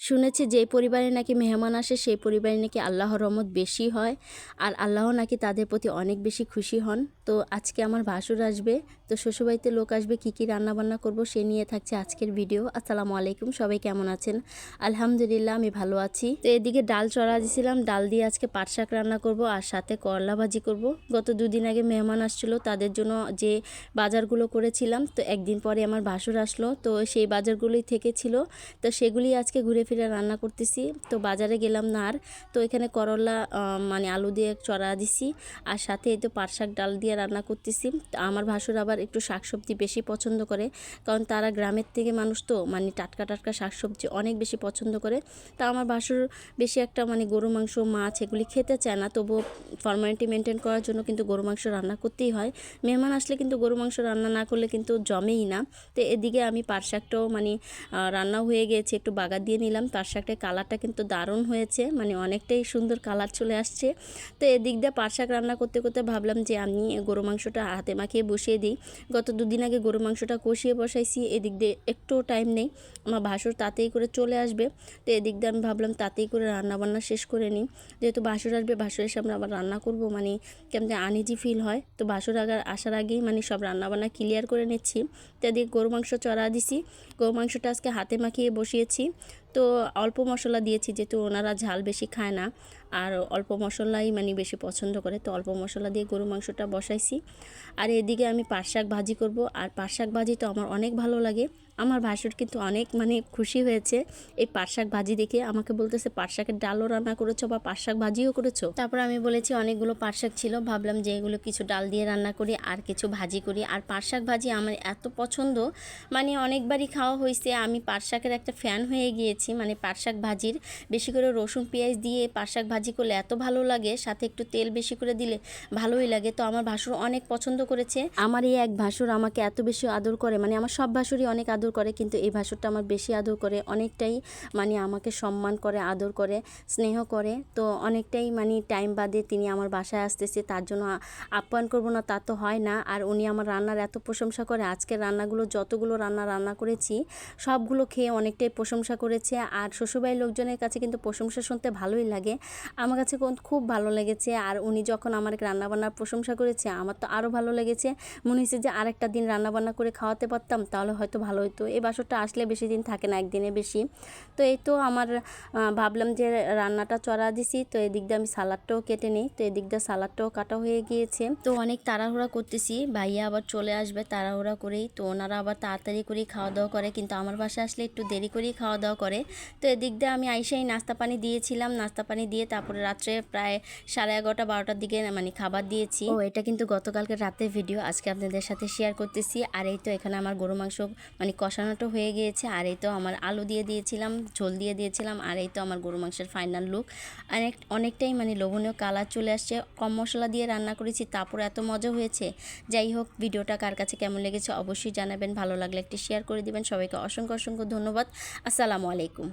শুনেছি যেই পরিবারে নাকি মেহমান আসে সেই পরিবারে নাকি আল্লাহর রহমত বেশি হয় আর আল্লাহ নাকি তাদের প্রতি অনেক বেশি খুশি হন। তো আজকে আমার ভাসুর আসবে, তো শ্বশুরবাড়িতে লোক আসবে, কি কি রান্না বান্না করব সে নিয়ে থাকছে আজকের ভিডিও। আসসালামু আলাইকুম, সবাই কেমন আছেন? আলহামদুলিল্লাহ আমি ভালো আছি। তো এদিকে ডাল চড়া দিয়েছিলাম, ডাল দিয়ে আজকে পাট শাক রান্না করব আর সাথে করলা ভাজি করব। গত দুদিন আগে মেহমান আসছিল, তাদের জন্য যে বাজারগুলো করেছিলাম, তো একদিন পরে আমার ভাসুর আসলো, তো সেই বাজারগুলোই থেকে ছিল, তো সেগুলি আজকে ঘুরে ফিরে রান্না করতেছি। তো বাজারে গেলাম না আর, তো এখানে করলা মানে আলু দিয়ে চড়া দিছি আর সাথে এই তো পাট শাক ডাল দিয়ে রান্না করতেছি। তো আমার ভাসুর আবার একটু শাকসবজি বেশি পছন্দ করে, কারণ তারা গ্রামের থেকে মানুষ, তো মানে টাটকা টাটকা শাকসবজি অনেক বেশি পছন্দ করে। তা আমার ভাসুর বেশি একটা মানে গরু মাংস মাছ এগুলি খেতে চায় না, তবুও ফর্মালিটি মেনটেন করার জন্য কিন্তু গরু মাংস রান্না করতেই হয়। মেহমান আসলে কিন্তু গরু মাংস রান্না না করলে কিন্তু জমেই না। তো এদিকে আমি পাট শাকটাও মানে রান্না হয়ে গিয়েছে, একটু বাগার দিয়ে নিলাম। পাট শাকটার কালারটা কিন্তু দারুণ হয়েছে, মানে অনেকটাই সুন্দর কালার চলে আসছে। তো এদিক দিয়ে পাট শাক রান্না করতে করতে ভাবলাম যে আমি গরু মাংসটা হাতে মাখিয়ে বসিয়ে দিই। গত দুদিন আগে গরু মাংসটা কষিয়ে বসাইছি, এদিক দিয়ে একটু টাইম নেই, আমার ভাসুর তাতেই করে চলে আসবে। তো এদিক দিয়ে আমি ভাবলাম তাতেই করে রান্না বান্না শেষ করে নিই, যেহেতু ভাসুর আসবে, ভাসুরের সামনে আবার রান্না করব মানে কেমন আনইজি ফিল হয়। তো ভাসুর আসার আগেই মানে সব রান্না বান্না ক্লিয়ার করে নিচ্ছি। তো এদিকে গরু মাংস চড়া দিছি, গরু মাংসটা আজকে হাতে মাখিয়ে বসিয়েছি। তো অল্প মশলা দিয়েছি, যেহেতু ওনারা ঝাল বেশি খায় না আর অল্প মশলাই মানে বেশি পছন্দ করে, তো অল্প মশলা দিয়ে গরু মাংসটা বসাইছি। আর এদিকে আমি পাট শাক ভাজি করব, আর পাট শাক ভাজি তো আমার অনেক ভালো লাগে। আমার ভাসুর কিন্তু অনেক মানে খুশি হয়েছে এই পাট শাক ভাজি দেখে, আমাকে বলতেছে পাট শাকের ডালও রান্না করেছো বা পাট শাক ভাজিও করেছো। তারপর আমি বলেছি অনেকগুলো পাট শাক ছিল, ভাবলাম যে এগুলো কিছু ডাল দিয়ে রান্না করি আর কিছু ভাজি করি। আর পাট শাক ভাজি আমার এত পছন্দ, মানে অনেকবারই খাওয়া হয়েছে, আমি পাট শাকের একটা ফ্যান হয়ে গিয়েছি। মানে পাট শাক ভাজির বেশি করে রসুন পেঁয়াজ দিয়ে পাট শাক ভাজি করলে এত ভালো লাগে, সাথে একটু তেল বেশি করে দিলে ভালোই লাগে। তো আমার ভাসুর অনেক পছন্দ করেছে। আমার এই এক ভাসুর আমাকে এত বেশি আদর করে, মানে আমার সব ভাসুরই অনেক আদর করে, কিন্তু এই ভাসুরটা আমার বেশি আদর করে, অনেকটাই মানে আমাকে সম্মান করে, আদর করে, স্নেহ করে। তো অনেকটাই মানে টাইম বাদে তিনি আমার বাসায় আসতেছে, তার জন্য আপ্যায়ন করবো না তা তো হয় না। আর উনি আমার রান্নার এত প্রশংসা করে, আজকের রান্নাগুলো যতগুলো রান্না করেছি সবগুলো খেয়ে অনেকটাই প্রশংসা করেছে। আর শ্বশুরবাড়ির লোকজনের কাছে কিন্তু প্রশংসা শুনতে ভালোই লাগে, আমার কাছে খুব ভালো লেগেছে। আর উনি যখন আমার রান্নাবান্নার প্রশংসা করেছে, আমার তো আরও ভালো লেগেছে। মনে হয়েছে যে আরেকটা দিন রান্নাবান্না করে খাওয়াতে পারতাম, তাহলে হয়তো ভালো হতো। এই বাসরটা আসলে বেশি দিন থাকে না, একদিনে বেশি। তো এই তো আমার ভাবলাম যে রান্নাটা চড়া দিছি, তো এদিক দিয়ে আমি সালাডটাও কেটে নিই। তো এদিক দিয়ে সালাডটাও কাটা হয়ে গিয়েছে। তো অনেক তাড়াহুড়া করতেছি, ভাইয়া আবার চলে আসবে তাড়াহুড়া করেই, তো ওনারা আবার তাড়াতাড়ি করেই খাওয়া দাওয়া করে, কিন্তু আমার বাসায় আসলে একটু দেরি করেই খাওয়া দাওয়া করে। তো এদিক দিয়ে আমি আইসাই নাস্তা পানি দিয়েছিলাম, নাস্তা পানি দিয়ে তারপরে রাত্রে প্রায় 11:30 12টার দিকে মানে খাবার দিয়েছি। ও এটা কিন্তু গতকালকে রাতের ভিডিও আজকে আপনাদের সাথে শেয়ার করতেছি। আর এই তো এখানে আমার গরু মাংস মানে কষানোটা হয়ে গিয়েছে, আর এই তো আমার আলু দিয়ে দিয়েছিলাম, ঝোল দিয়ে দিয়েছিলাম, আর এই তো আমার গরু মাংসের ফাইনাল লুক। অনেকটাই মানে লোভনীয় কালার চলে আসছে, কম মশলা দিয়ে রান্না করেছি, তারপর এত মজা হয়েছে। যাই হোক, ভিডিওটা কার কাছে কেমন লেগেছে অবশ্যই জানাবেন, ভালো লাগলে একটি শেয়ার করে দিবেন। সবাইকে অসংখ্য অসংখ্য ধন্যবাদ। আসসালামু আলাইকুম।